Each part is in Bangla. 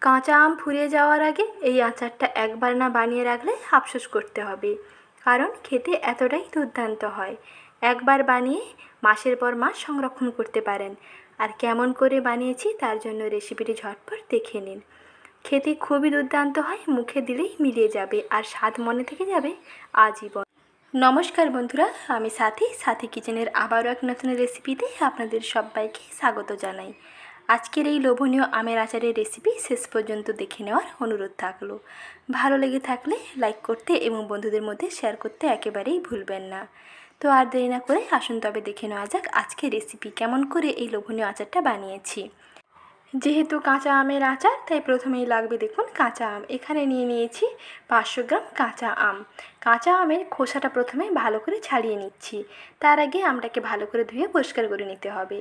কাঁচা আম ফুরিয়ে যাওয়ার আগে এই আচারটা একবার না বানিয়ে রাখলে আফসোস করতে হবে, কারণ খেতে এতটাই দুর্দান্ত হয়। একবার বানিয়ে মাসের পর মাস সংরক্ষণ করতে পারেন। আর কেমন করে বানিয়েছি তার জন্য রেসিপিটি ঝটপট দেখে নিন। খেতে খুবই দুর্দান্ত হয়, মুখে দিলেই মিলিয়ে যাবে আর স্বাদ মনে থেকে যাবে আজীবন। নমস্কার বন্ধুরা, আমি সাথী কিচেনের আবারও এক নতুন রেসিপিতে আপনাদের সবাইকে স্বাগত জানাই। আজকের এই লোভনীয় আমের আচারের রেসিপি শেষ পর্যন্ত দেখে নেওয়ার অনুরোধ থাকলো। ভালো লেগে থাকলে লাইক করতে এবং বন্ধুদের মধ্যে শেয়ার করতে একেবারেই ভুলবেন না। তো আর দেরি না করে আসুন তবে দেখে নেওয়া যাক আজকের রেসিপি কেমন করে এই লোভনীয় আচারটা বানিয়েছি। যেহেতু কাঁচা আমের আচার তাই প্রথমেই লাগবে দেখুন কাঁচা আম। এখানে নিয়ে নিয়েছি 500 গ্রাম কাঁচা আম। কাঁচা আমের খোসাটা প্রথমে ভালো করে ছাড়িয়ে নিচ্ছি। তার আগে আমটাকে ভালো করে ধুয়ে পরিষ্কার করে নিতে হবে।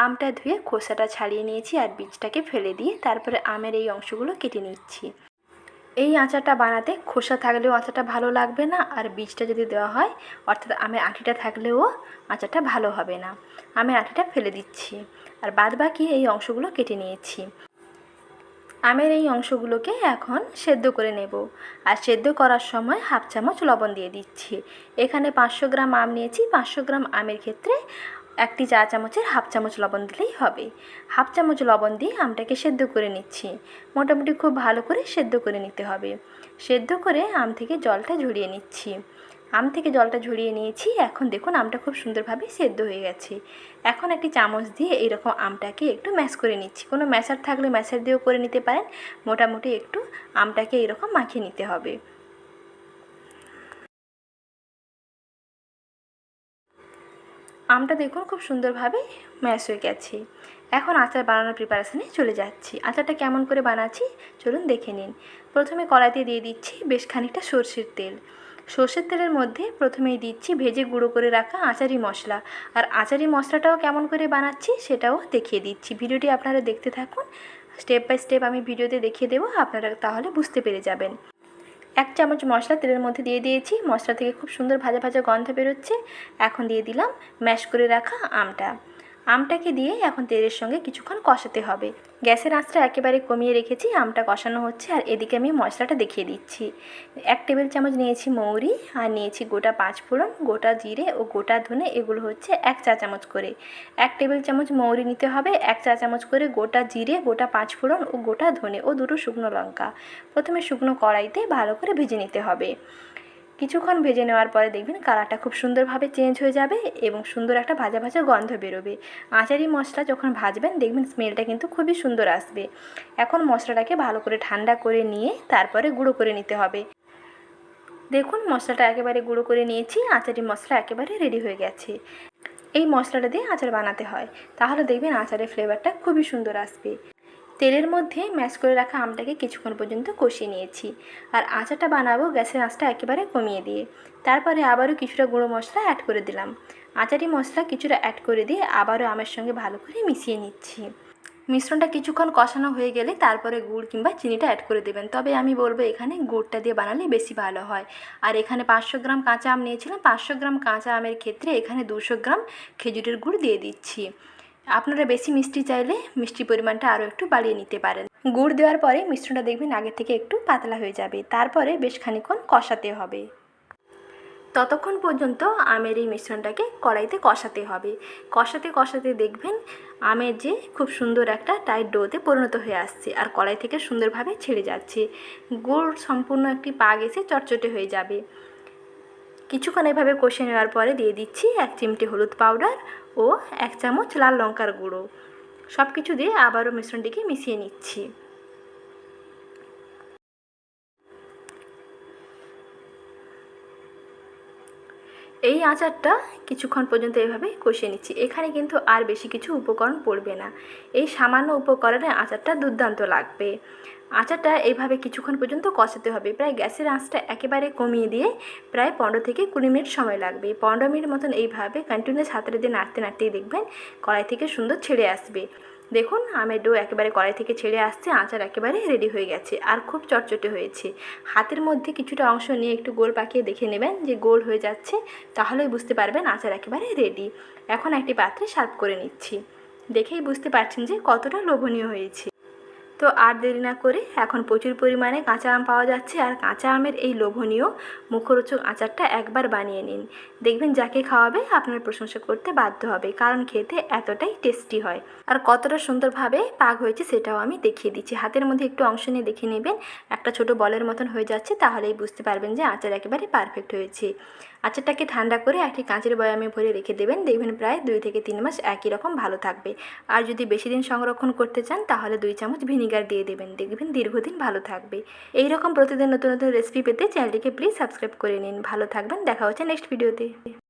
আমটা ধুয়ে খোসাটা ছাড়িয়ে নিয়েছি আর বীজটাকে ফেলে দিয়ে তারপরে আমের এই অংশগুলো কেটে নিচ্ছি। এই আচারটা বানাতে খোসা থাকলেও আচারটা ভালো লাগবে না, আর বীজটা যদি দেওয়া হয় অর্থাৎ আমের আঁটিটা থাকলেও আচারটা ভালো হবে না। আমের আঁটিটা ফেলে দিচ্ছি আর বাদবাকি এই অংশগুলো কেটে নিয়েছি। আমের এই অংশগুলোকে এখন সেদ্ধ করে নেব। আর সেদ্ধ করার সময় হাফ চামচ লবণ দিয়ে দিচ্ছি। এখানে 500 গ্রাম আম নিয়েছি। 500 গ্রাম আমের ক্ষেত্রে একটি চা চামচের হাফ চামচ লবণ দিলেই হবে। হাফ চামচ লবণ দিয়ে আমটাকে সেদ্ধ করে নিচ্ছি। মোটামুটি খুব ভালো করে সেদ্ধ করে নিতে হবে। সেদ্ধ করে আম থেকে জলটা ঝরিয়ে নিচ্ছি। আম থেকে জলটা ঝরিয়ে নিয়েছি। এখন দেখুন আমটা খুব সুন্দরভাবে সেদ্ধ হয়ে গেছে। এখন একটি চামচ দিয়ে এইরকম আমটাকে একটু ম্যাশ করে নিচ্ছি। কোনো ম্যাশার থাকলে ম্যাশার দিয়েও করে নিতে পারেন। মোটামুটি একটু আমটাকে এরকম মাখিয়ে নিতে হবে। আমটা দেখুন খুব সুন্দরভাবে ম্যাশ হয়ে গেছে। এখন আচার বানানোর প্রিপারেশানে চলে যাচ্ছি। আচারটা কেমন করে বানাচ্ছি চলুন দেখে নিন। প্রথমে কড়াইতে দিয়ে দিচ্ছি বেশ খানিকটা সর্ষের তেল। সর্ষের তেলের মধ্যে প্রথমেই দিচ্ছি ভেজে গুঁড়ো করে রাখা আচারি মশলা। আর আচারি মশলাটাও কেমন করে বানাচ্ছি সেটাও দেখিয়ে দিচ্ছি। ভিডিওটি আপনারা দেখতে থাকুন। স্টেপ বাই স্টেপ আমি ভিডিওতে দেখিয়ে দেবো, আপনারা তাহলে বুঝতে পেরে যাবেন। 1 চামচ মশলা তেলের মধ্যে দিয়ে দিয়েছি। মশলা থেকে খুব সুন্দর ভাজা ভাজা গন্ধ বেরোচ্ছে। এখন দিয়ে দিলাম ম্যাশ করে রাখা আমটাকে দিয়ে এখন তেলের সঙ্গে কিছুক্ষণ কষাতে হবে। গ্যাসের আঁচটা একেবারে কমিয়ে রেখেছি। আমটা কষানো হচ্ছে আর এদিকে আমি মশলাটা দেখিয়ে দিচ্ছি। 1 টেবিল চামচ নিয়েছি মৌরি, আর নিয়েছি গোটা 5 ফোড়ন, গোটা জিরে ও গোটা ধনে। এগুলো হচ্ছে 1 চা চামচ করে। 1 টেবিল চামচ মৌরি নিতে হবে, 1 চা চামচ করে গোটা জিরে, গোটা 5 ফোড়ন ও গোটা ধনে ও 2টো শুকনো লঙ্কা। প্রথমে শুকনো কড়াইতে ভালো করে ভেজে নিতে হবে। কিছুক্ষণ ভেজে নেওয়ার পরে দেখবেন কালারটা খুব সুন্দরভাবে চেঞ্জ হয়ে যাবে এবং সুন্দর একটা ভাজা ভাজা গন্ধ বেরোবে। আচারি মশলা যখন ভাজবেন দেখবেন স্মেলটা কিন্তু খুবই সুন্দর আসবে। এখন মশলাটাকে ভালো করে ঠান্ডা করে নিয়ে তারপরে গুঁড়ো করে নিতে হবে। দেখুন মশলাটা একেবারে গুঁড়ো করে নিয়েছি। আচারি মশলা একেবারে রেডি হয়ে গেছে। এই মশলাটা দিয়ে আচার বানাতে হয়, তাহলে দেখবেন আচারের ফ্লেভারটা খুবই সুন্দর আসবে। তেলের মধ্যে ম্যাশ করে রাখা আমটাকে কিছুক্ষণ পর্যন্ত কষিয়ে নিয়েছি। আর আচারটা বানাবো গ্যাসের আঁচটা একেবারে কমিয়ে দিয়ে। তারপরে আবারও কিছুটা গুঁড়ো মশলা অ্যাড করে দিলাম। আচারি মশলা কিছুটা অ্যাড করে দিয়ে আবারও আমের সঙ্গে ভালো করে মিশিয়ে নিচ্ছি। মিশ্রণটা কিছুক্ষণ কষানো হয়ে গেলে তারপরে গুড় কিংবা চিনিটা অ্যাড করে দেবেন। তবে আমি বলবো এখানে গুড়টা দিয়ে বানালে বেশি ভালো হয়। আর এখানে 500 গ্রাম কাঁচা আম নিয়েছিলাম। 500 গ্রাম কাঁচা আমের ক্ষেত্রে এখানে 200 গ্রাম খেজুরের গুড় দিয়ে দিচ্ছি। আপনারা বেশি মিষ্টি চাইলে মিষ্টির পরিমাণটা আরও একটু বাড়িয়ে নিতে পারেন। গুড় দেওয়ার পরে মিশ্রণটা দেখবেন আগে থেকে একটু পাতলা হয়ে যাবে। তারপরে বেশ খানিকক্ষণ কষাতে হবে। ততক্ষণ পর্যন্ত আমের এই মিশ্রণটাকে কড়াইতে কষাতে হবে। কষাতে কষাতে দেখবেন আমের যে খুব সুন্দর একটা টাইট ডোতে পরিণত হয়ে আসছে আর কড়াই থেকে সুন্দরভাবে ছেড়ে যাচ্ছে। গুড় সম্পূর্ণ একটি পাগ এসে চটচটে হয়ে যাবে। কিছুক্ষণ এভাবে কষে নেওয়ার পরে দিয়ে দিচ্ছি 1 চিমটে হলুদ পাউডার ও 1 চামচ লাল লঙ্কার গুঁড়ো। সব কিছু দিয়ে আবারও মিশ্রণটিকে মিশিয়ে নিচ্ছি। এই আচারটা কিছুক্ষণ পর্যন্ত এভাবে কষিয়ে নিচ্ছি। এখানে কিন্তু আর বেশি কিছু উপকরণ পড়বে না। এই সামান্য উপকরণে আচারটা দুর্দান্ত লাগবে। আচারটা এইভাবে কিছুক্ষণ পর্যন্ত কষাতে হবে। প্রায় গ্যাসের আঁচটা একেবারে কমিয়ে দিয়ে প্রায় 15 থেকে 20 মিনিট সময় লাগবে। 15 মিনিট মতন এইভাবে কন্টিনিউয়াস হাতে দিয়ে নাড়তে নাড়তেই দেখবেন কড়াই থেকে সুন্দর ছেড়ে আসবে। দেখুন আমের ডো একেবারে কড়াই থেকে ছেড়ে আসছে। আচার একেবারে রেডি হয়ে গেছে আর খুব চটচটে হয়েছে। হাতের মধ্যে কিছুটা অংশ নিয়ে একটু গোল পাকিয়ে দেখে নেবেন যে গোল হয়ে যাচ্ছে, তাহলেই বুঝতে পারবেন আচার একেবারে রেডি। এখন একটি পাত্রে সার্ভ করে নিচ্ছি। দেখেই বুঝতে পারছেন যে কতটা লোভনীয় হয়েছে। তো আর দেরি না করে এখন প্রচুর পরিমাণে কাঁচা আম পাওয়া যাচ্ছে, আর কাঁচা আমের এই লোভনীয় মুখরোচক আচারটা একবার বানিয়ে নিন। দেখবেন যাকে খাওয়াবে আপনার প্রশংসা করতে বাধ্য হবে, কারণ খেতে এতটাই টেস্টি হয়। আর কতটা সুন্দরভাবে পাক হয়েছে সেটাও আমি দেখিয়ে দিচ্ছি। হাতের মধ্যে একটু অংশ নিয়ে দেখে নেবেন, একটা ছোট বলের মতন হয়ে যাচ্ছে, তাহলেই বুঝতে পারবেন যে আচার একেবারে পারফেক্ট হয়েছে। আচারটাকে ঠান্ডা করে একটি কাঁচের বয়ামে ভরে রেখে দেবেন, দেখবেন প্রায় 2 থেকে 3 মাস একই রকম ভালো থাকবে। আর যদি বেশি দিন সংরক্ষণ করতে চান তাহলে 2 চামচ ভিনিগার দিয়ে দেবেন, দেখবেন দীর্ঘদিন ভালো থাকবে। এই রকম প্রতিদিন নতুন নতুন রেসিপি পেতে চ্যানেলটিকে প্লিজ সাবস্ক্রাইব করে নিন। ভালো থাকবেন, দেখা হচ্ছে নেক্সট ভিডিওতে।